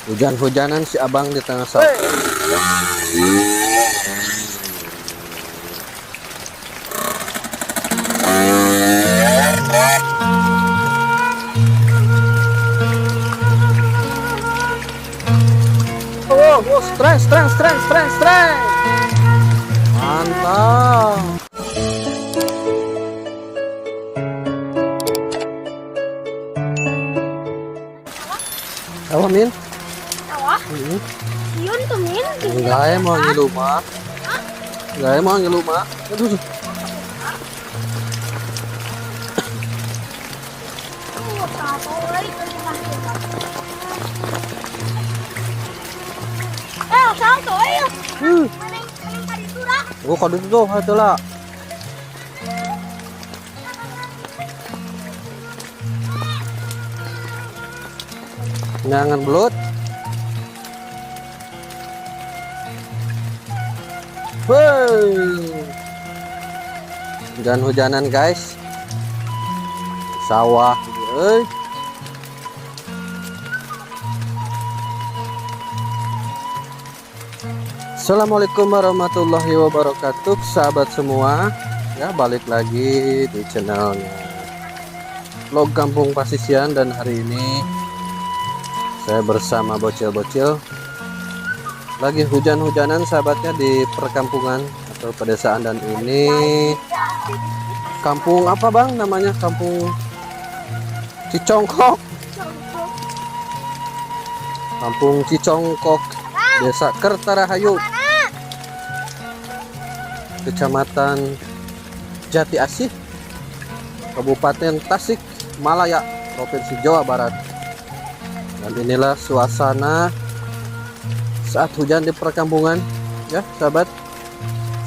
Hujan-hujanan si abang di tengah sawah. Oh, stress. Mantap. Apa, Min? Sawah? Yun tuh Min. Enggak mau ngeluma. Enggak mau ngeluma. Aduh. Sao tuổi Oh, kalau itu tuh, itulah. Jangan belut. Hujan-hujanan guys. Sawah. Assalamualaikum warahmatullahi wabarakatuh, sahabat semua. Ya, balik lagi di channelnya Vlog Kampung Pasisian, dan hari ini saya bersama bocil-bocil lagi hujan-hujanan sahabatnya di perkampungan atau pedesaan. Dan ini kampung apa bang namanya? Kampung Cicongkok. Kampung Cicongkok, Desa Kertarahayu, Kecamatan Jati Asih, Kabupaten Tasik Malaya, Provinsi Jawa Barat. Dan inilah suasana saat hujan di perkampungan, ya sahabat,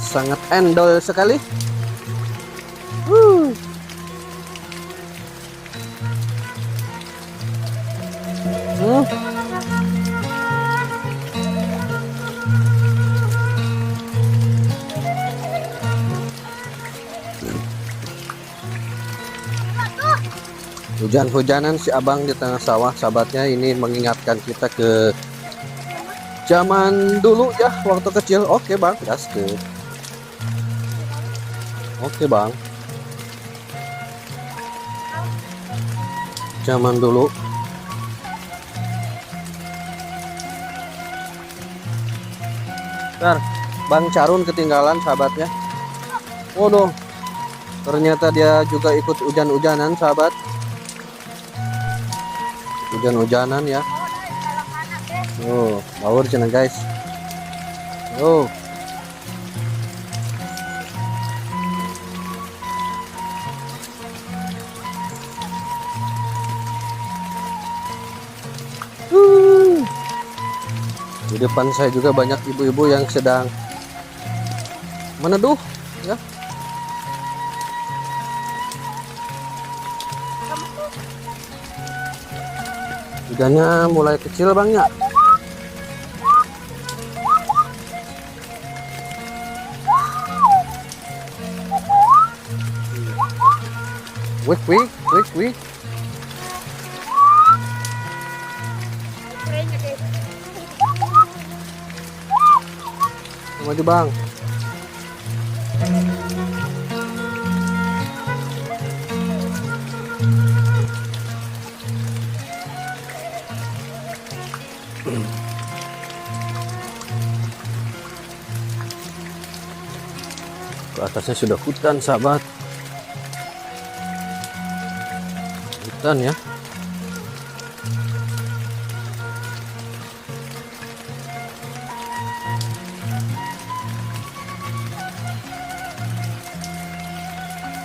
sangat endol sekali. Hujan-hujanan si abang di tengah sawah, sahabatnya. Ini mengingatkan kita ke zaman dulu ya, waktu kecil. Oke bang, gaskeun. Oke bang, zaman dulu. Bentar, Bang Carun ketinggalan sahabatnya. Waduh, ternyata dia juga ikut hujan-hujanan sahabat. Hujan-hujanan ya. Oh, baur cenah guys. Oh. Di depan saya juga banyak ibu-ibu yang sedang meneduh ya. Hujannya mulai kecil bang ya. Wik. Maju bang. Ke atasnya sudah hutan sahabat. Hutan ya.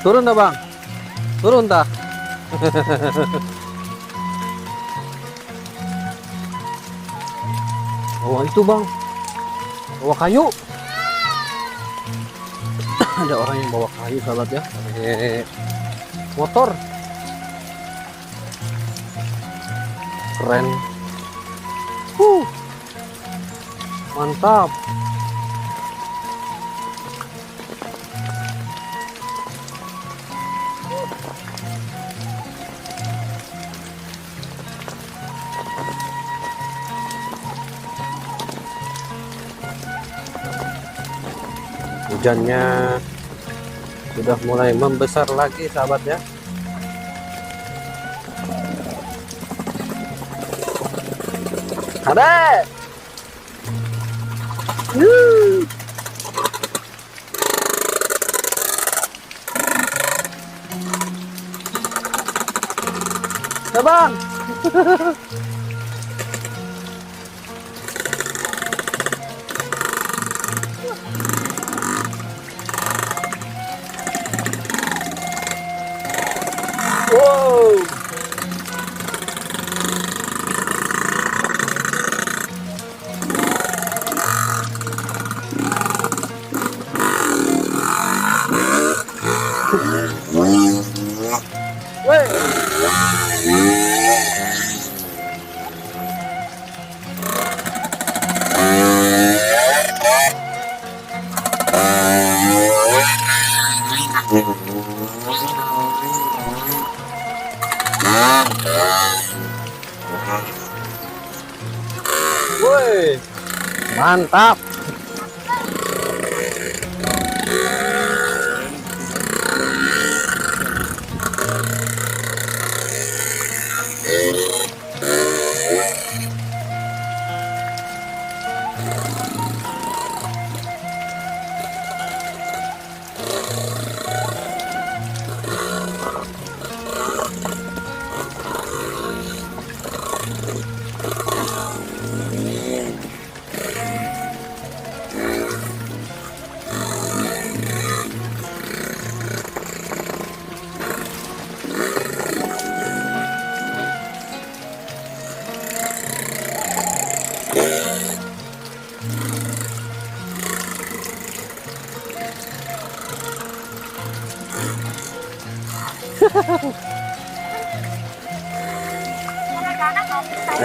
Turun dah bang. Turun dah. Oh itu bang, bawa kayu. Ada orang yang bawa kayu sahabat ya, pakai motor. Keren. Mantap. Hujannya sudah mulai membesar lagi, sahabat ya. Ada. Ya bang. Wow. Woi, mantap.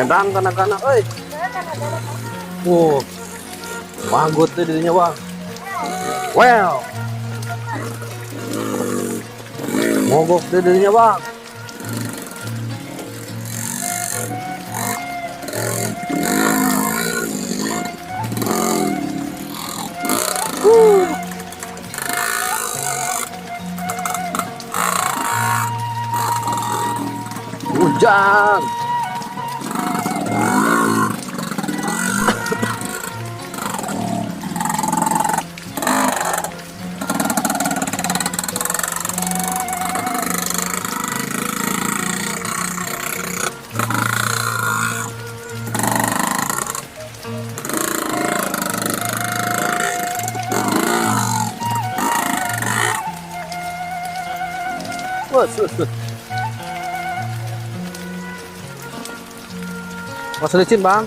Edan kanak-kanak, oi. Manggut tuh dirinya bang. Wow. Mogok tuh dirinya bang. Hujan. Wah, Mas licin bang.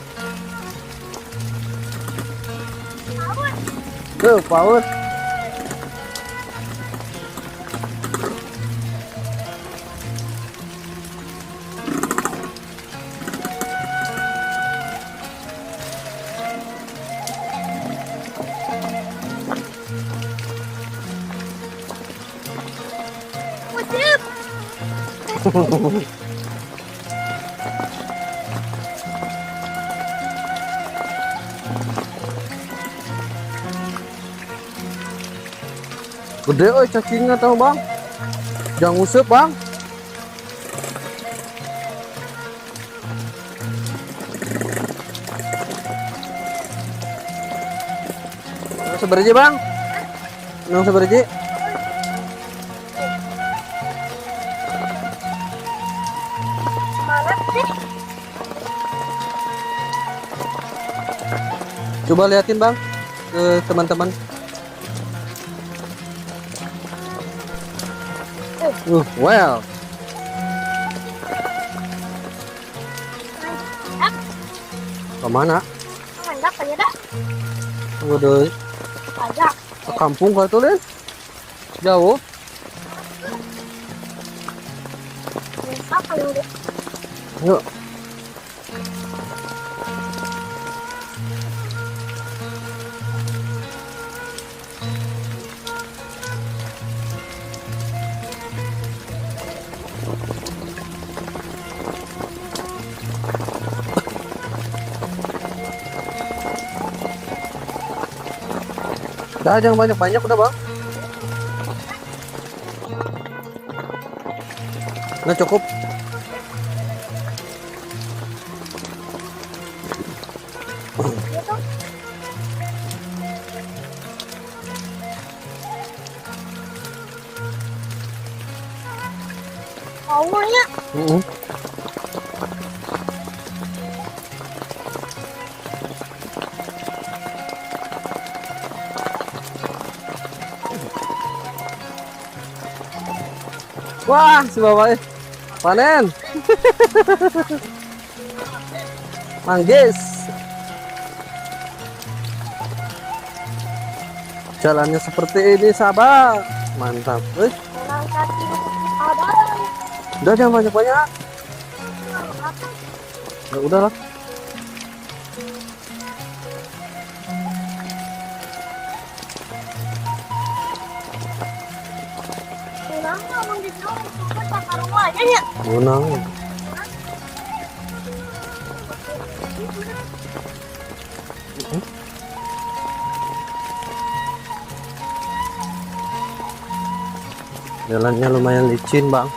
Tuh, paus. Gede oi cacingnya tahu bang. Jangan ngusep bang. Seberji bang. Nang seberji. Mana sih? Coba liatin bang ke teman-teman. Well. Kemana? Mandak aja dah. Udah Pajak. ke kampung kah tuh Len? Jauh. Besok kalau udah. Yuk. Udah, jangan banyak-banyak udah bang. Udah cukup. Gitu. Powernya. Wah, si bapak panen. Manggis. Jalannya seperti ini, sahabat. Mantap. Jalan kaki ada. Udah, jangan banyak-banyak. Ya udahlah. Pulang ngomong di sana kita bakar rumah aja ya. Gunung. Jalannya lumayan licin, bang.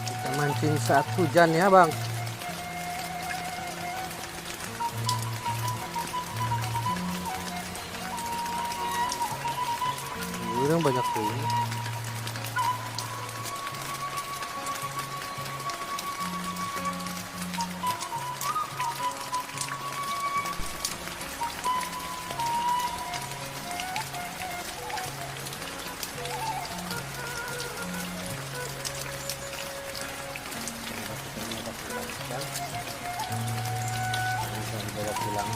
Kita mancing saat hujan ya, bang. Udah banyak tuh. Bisa dibawa pulang.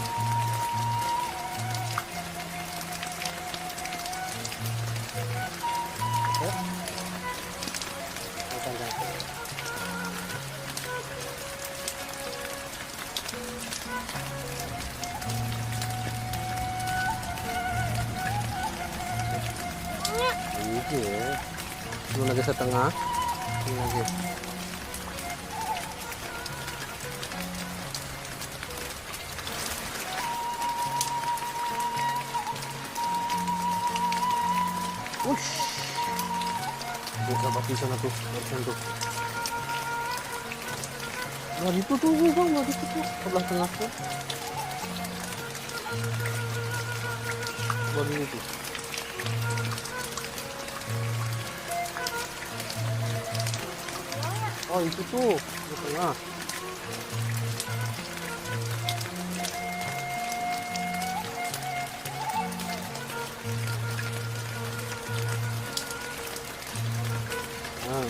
Ini ya. Belum lagi setengah. Ini lagi. Wush. Buka batu sana tuh, barusan tuh. Nah itu tuh bang, nah itu tuh sebelah tengah tuh. Baru itu. Oh itu tuh di tengah. Nah.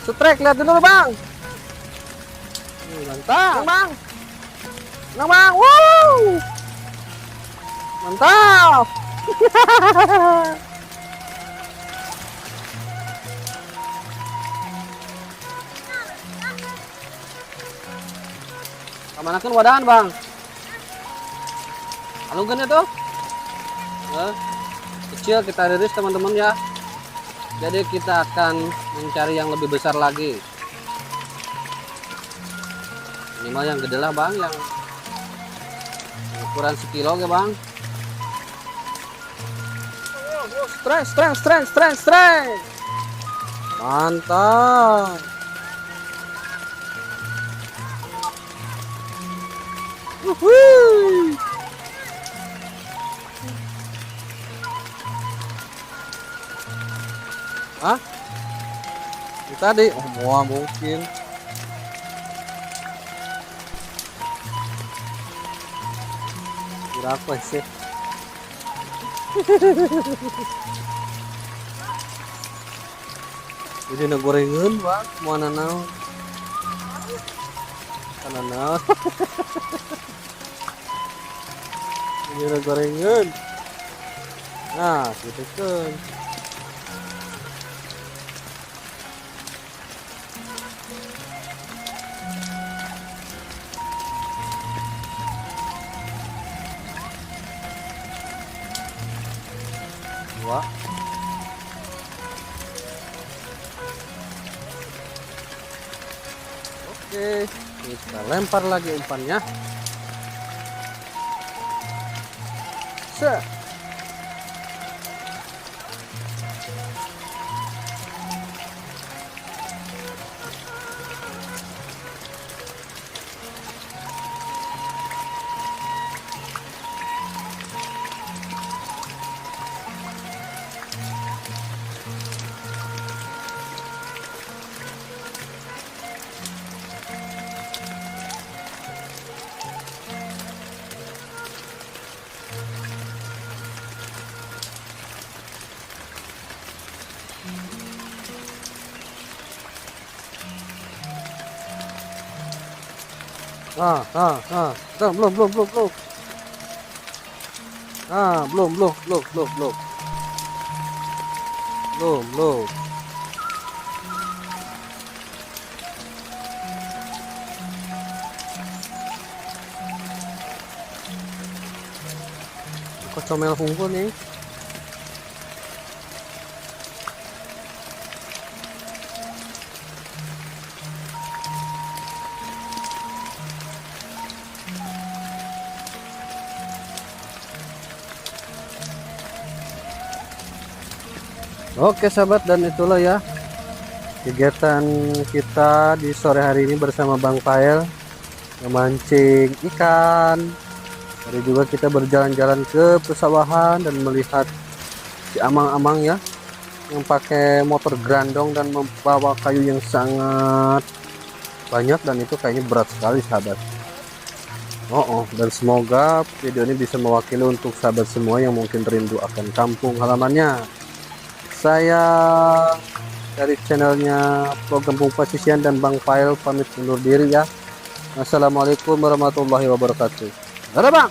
Strike, lihat dulu bang. Mantap. Bang. Menang bang. Wow. Mantap. Kamanakan wadahan bang. Alungkan itu. Nah, kecil kita riris teman-teman ya. Jadi kita akan mencari yang lebih besar lagi. Minimal yang gede lah bang, yang ukuran sekilo ya bang. strength. Mantap. Wuhui. Hah? Ini tadi, wah mungkin. Berapa sih? Jadi na gorengan bang, mana naon? Kana naon? Jadi na gorengan. Nah, gitu kan. Dua. Oke, kita lempar lagi umpannya. Set. Belum. Belum. Kok comel hunkul nih? Oke sahabat, dan itulah ya kegiatan kita di sore hari ini bersama Bang Pael memancing ikan. Tadi juga kita berjalan-jalan ke pesawahan dan melihat si amang-amang ya yang pakai motor grandong dan membawa kayu yang sangat banyak, dan itu kayaknya berat sekali sahabat. Dan semoga video ini bisa mewakili untuk sahabat semua yang mungkin rindu akan kampung halamannya. Saya dari channelnya Program Pasisian dan Bang Pael pamit undur diri ya. Assalamualaikum warahmatullahi wabarakatuh. Dadah Bang.